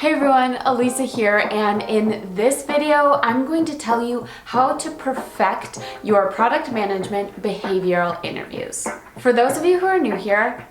Hey everyone, Elisa here, and in this video, I'm going to tell you how to perfect your product management behavioral interviews. For those of you who are new here,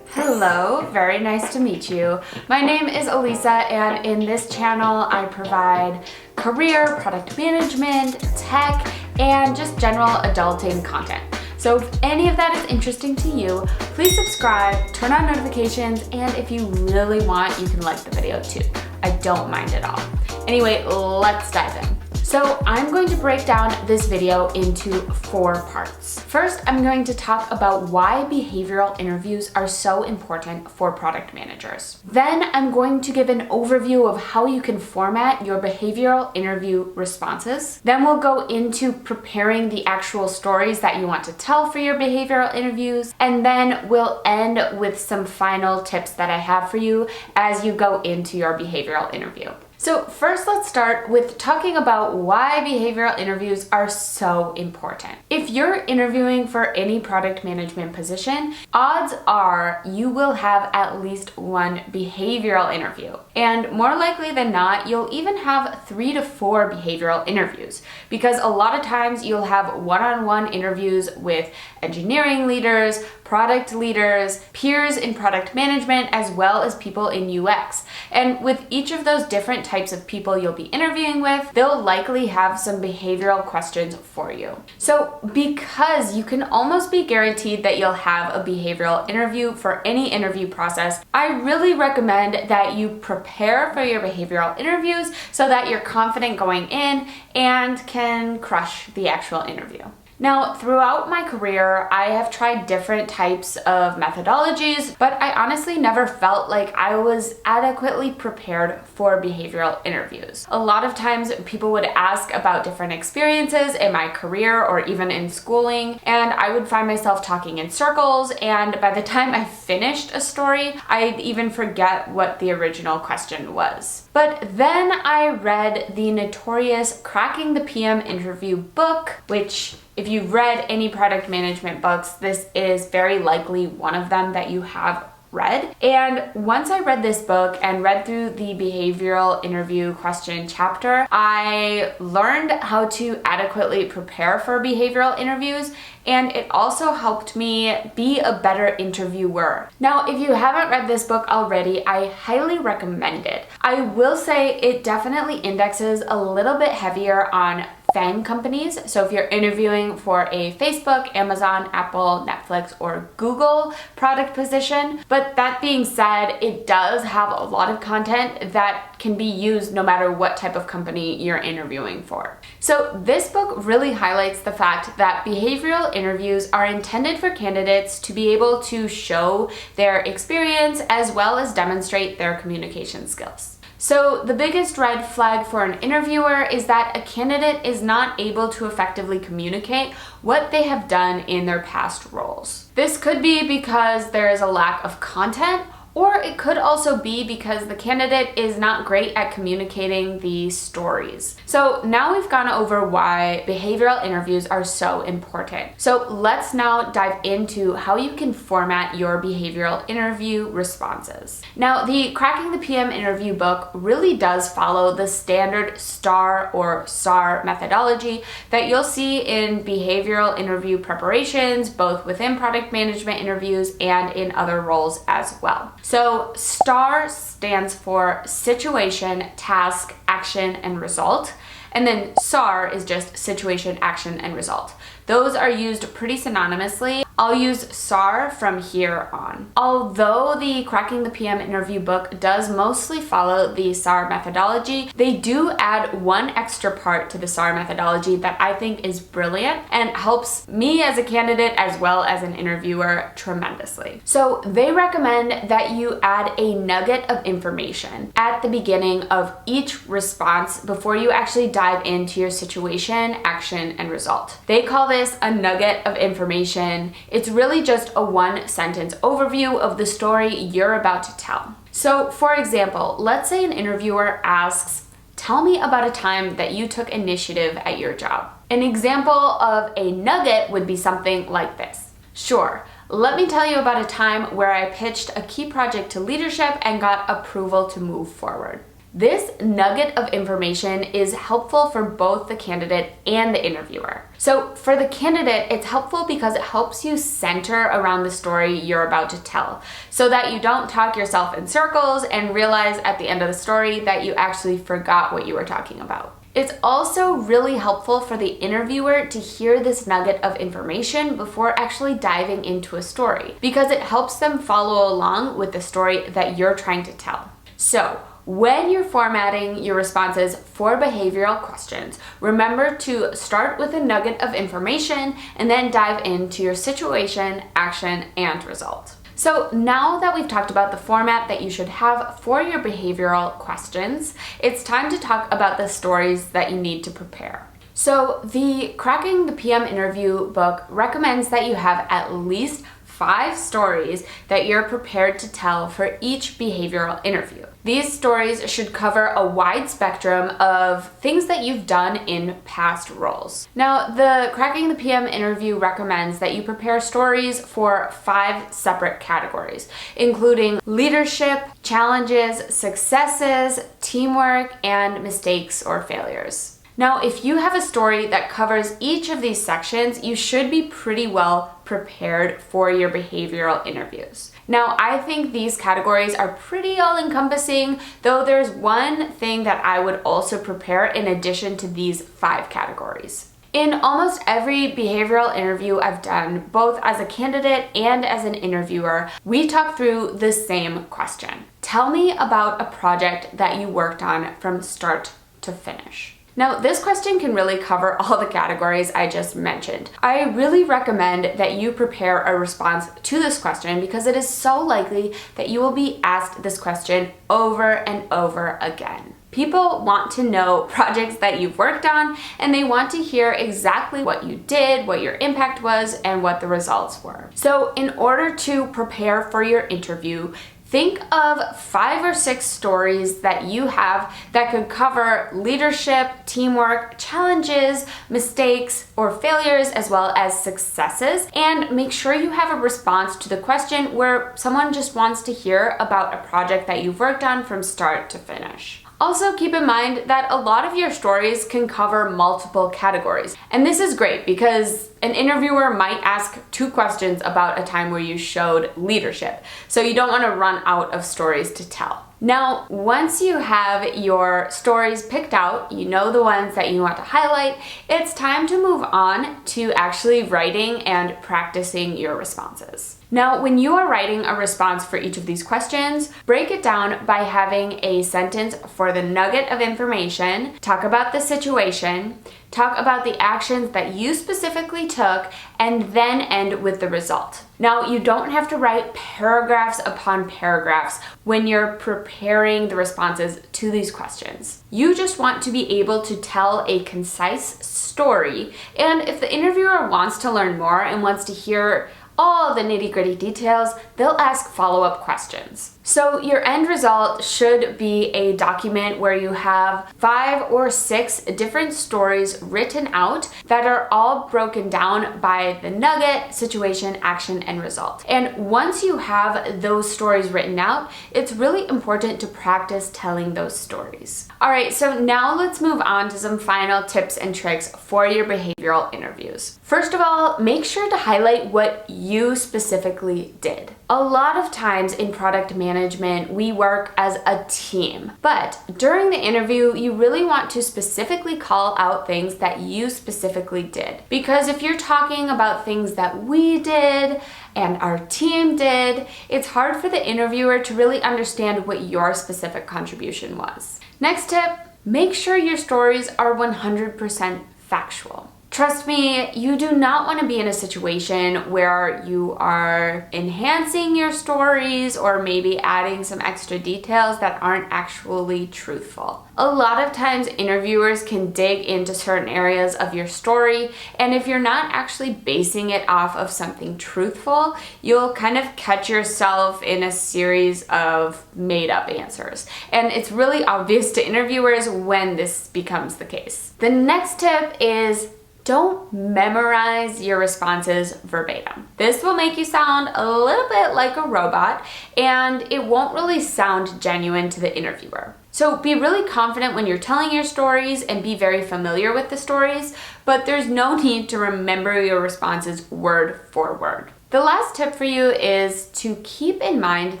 hello, very nice to meet you. My name is Elisa, and in this channel, I provide career, product management, tech, and just general adulting content. So if any of that is interesting to you, please subscribe, turn on notifications, and if you really want, you can like the video too. I don't mind at all. Anyway, let's dive in. So I'm going to break down this video into 4 parts. First, I'm going to talk about why behavioral interviews are so important for product managers. Then I'm going to give an overview of how you can format your behavioral interview responses. Then we'll go into preparing the actual stories that you want to tell for your behavioral interviews. And then we'll end with some final tips that I have for you as you go into your behavioral interview. So first, let's start with talking about why behavioral interviews are so important. If you're interviewing for any product management position, odds are you will have at least one behavioral interview. And more likely than not, you'll even have 3 to 4 behavioral interviews, because a lot of times you'll have one-on-one interviews with engineering leaders, product leaders, peers in product management, as well as people in UX. And with each of those different types of people you'll be interviewing with, they'll likely have some behavioral questions for you. So because you can almost be guaranteed that you'll have a behavioral interview for any interview process, I really recommend that you prepare for your behavioral interviews so that you're confident going in and can crush the actual interview. Now, throughout my career, I have tried different types of methodologies, but I honestly never felt like I was adequately prepared for behavioral interviews. A lot of times people would ask about different experiences in my career or even in schooling, and I would find myself talking in circles, and by the time I finished a story, I'd even forget what the original question was. But then I read the notorious Cracking the PM Interview book, which if you've read any product management books, this is very likely one of them that you have read. And once I read this book and read through the behavioral interview question chapter, I learned how to adequately prepare for behavioral interviews, and it also helped me be a better interviewer. Now, if you haven't read this book already, I highly recommend it. I will say it definitely indexes a little bit heavier on FAANG companies. So if you're interviewing for a Facebook, Amazon, Apple, Netflix, or Google product position. But that being said, it does have a lot of content that can be used no matter what type of company you're interviewing for. So this book really highlights the fact that behavioral interviews are intended for candidates to be able to show their experience as well as demonstrate their communication skills. So the biggest red flag for an interviewer is that a candidate is not able to effectively communicate what they have done in their past roles. This could be because there is a lack of content, or it could also be because the candidate is not great at communicating the stories. So now we've gone over why behavioral interviews are so important. So let's now dive into how you can format your behavioral interview responses. Now, the Cracking the PM Interview book really does follow the standard STAR or SAR methodology that you'll see in behavioral interview preparations, both within product management interviews and in other roles as well. So STAR stands for situation, task, action, and result. And then SAR is just situation, action, and result. Those are used pretty synonymously. I'll use SAR from here on. Although the Cracking the PM Interview book does mostly follow the SAR methodology, they do add one extra part to the SAR methodology that I think is brilliant and helps me as a candidate as well as an interviewer tremendously. So they recommend that you add a nugget of information at the beginning of each response before you actually dive into your situation, action, and result. They call this a nugget of information. It's really just a 1-sentence overview of the story you're about to tell. So for example, let's say an interviewer asks, "Tell me about a time that you took initiative at your job." An example of a nugget would be something like this. "Sure, let me tell you about a time where I pitched a key project to leadership and got approval to move forward." This nugget of information is helpful for both the candidate and the interviewer. So for the candidate, it's helpful because it helps you center around the story you're about to tell, so that you don't talk yourself in circles and realize at the end of the story that you actually forgot what you were talking about. It's also really helpful for the interviewer to hear this nugget of information before actually diving into a story, because it helps them follow along with the story that you're trying to tell. So, when you're formatting your responses for behavioral questions, remember to start with a nugget of information and then dive into your situation, action, and result. So now that we've talked about the format that you should have for your behavioral questions, it's time to talk about the stories that you need to prepare. So the Cracking the PM Interview book recommends that you have at least 5 stories that you're prepared to tell for each behavioral interview. These stories should cover a wide spectrum of things that you've done in past roles. Now, the Cracking the PM Interview recommends that you prepare stories for 5 separate categories, including leadership, challenges, successes, teamwork, and mistakes or failures. Now, if you have a story that covers each of these sections, you should be pretty well prepared for your behavioral interviews. Now, I think these categories are pretty all-encompassing, though there's one thing that I would also prepare in addition to these 5 categories. In almost every behavioral interview I've done, both as a candidate and as an interviewer, we talk through the same question. Tell me about a project that you worked on from start to finish. Now, this question can really cover all the categories I just mentioned. I really recommend that you prepare a response to this question because it is so likely that you will be asked this question over and over again. People want to know projects that you've worked on, and they want to hear exactly what you did, what your impact was, and what the results were. So in order to prepare for your interview, think of 5 or 6 stories that you have that could cover leadership, teamwork, challenges, mistakes, or failures, as well as successes. And make sure you have a response to the question where someone just wants to hear about a project that you've worked on from start to finish. Also, keep in mind that a lot of your stories can cover multiple categories. And this is great because an interviewer might ask 2 questions about a time where you showed leadership. So you don't want to run out of stories to tell. Now, once you have your stories picked out, you know the ones that you want to highlight, it's time to move on to actually writing and practicing your responses. Now, when you are writing a response for each of these questions, break it down by having a sentence for the nugget of information, talk about the situation, talk about the actions that you specifically took, and then end with the result. Now, you don't have to write paragraphs upon paragraphs when you're preparing the responses to these questions. You just want to be able to tell a concise story, and if the interviewer wants to learn more and wants to hear all the nitty-gritty details, they'll ask follow-up questions. So your end result should be a document where you have 5 or 6 different stories written out that are all broken down by the nugget, situation, action, and result. And once you have those stories written out, it's really important to practice telling those stories. All right, so now let's move on to some final tips and tricks for your behavioral interviews. First of all, make sure to highlight what you specifically did. A lot of times in product management, we work as a team, but during the interview, you really want to specifically call out things that you specifically did. Because if you're talking about things that we did and our team did, it's hard for the interviewer to really understand what your specific contribution was. Next tip, make sure your stories are 100% factual. Trust me, you do not want to be in a situation where you are enhancing your stories or maybe adding some extra details that aren't actually truthful. A lot of times interviewers can dig into certain areas of your story, and if you're not actually basing it off of something truthful, you'll kind of catch yourself in a series of made-up answers. And it's really obvious to interviewers when this becomes the case. The next tip is don't memorize your responses verbatim. This will make you sound a little bit like a robot, and it won't really sound genuine to the interviewer. So be really confident when you're telling your stories and be very familiar with the stories, but there's no need to remember your responses word for word. The last tip for you is to keep in mind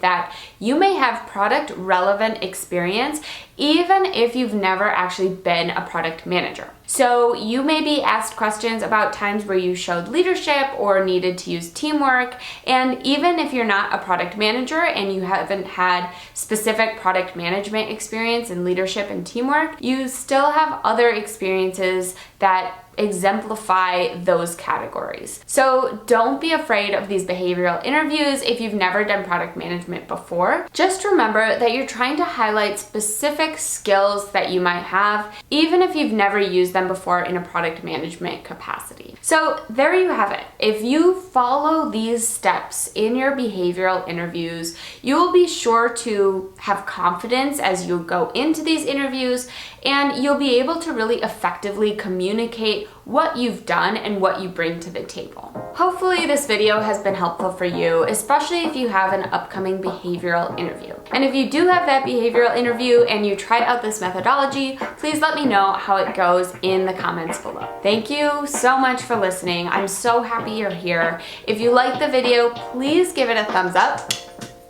that you may have product relevant experience even if you've never actually been a product manager. So you may be asked questions about times where you showed leadership or needed to use teamwork, and even if you're not a product manager and you haven't had specific product management experience in leadership and teamwork, you still have other experiences that exemplify those categories. So don't be afraid of these behavioral interviews if you've never done product management before. Just remember that you're trying to highlight specific skills that you might have, even if you've never used them before in a product management capacity. So there you have it. If you follow these steps in your behavioral interviews, you will be sure to have confidence as you go into these interviews, and you'll be able to really effectively communicate what you've done and what you bring to the table. Hopefully this video has been helpful for you, especially if you have an upcoming behavioral interview. And if you do have that behavioral interview and you try out this methodology, please let me know how it goes in the comments below. Thank you so much for listening. I'm so happy you're here. If you liked the video, please give it a thumbs up.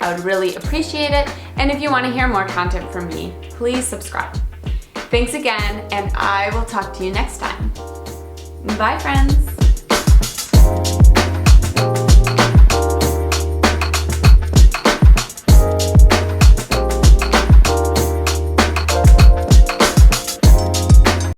I would really appreciate it. And if you want to hear more content from me, please subscribe. Thanks again, and I will talk to you next time. Bye, friends.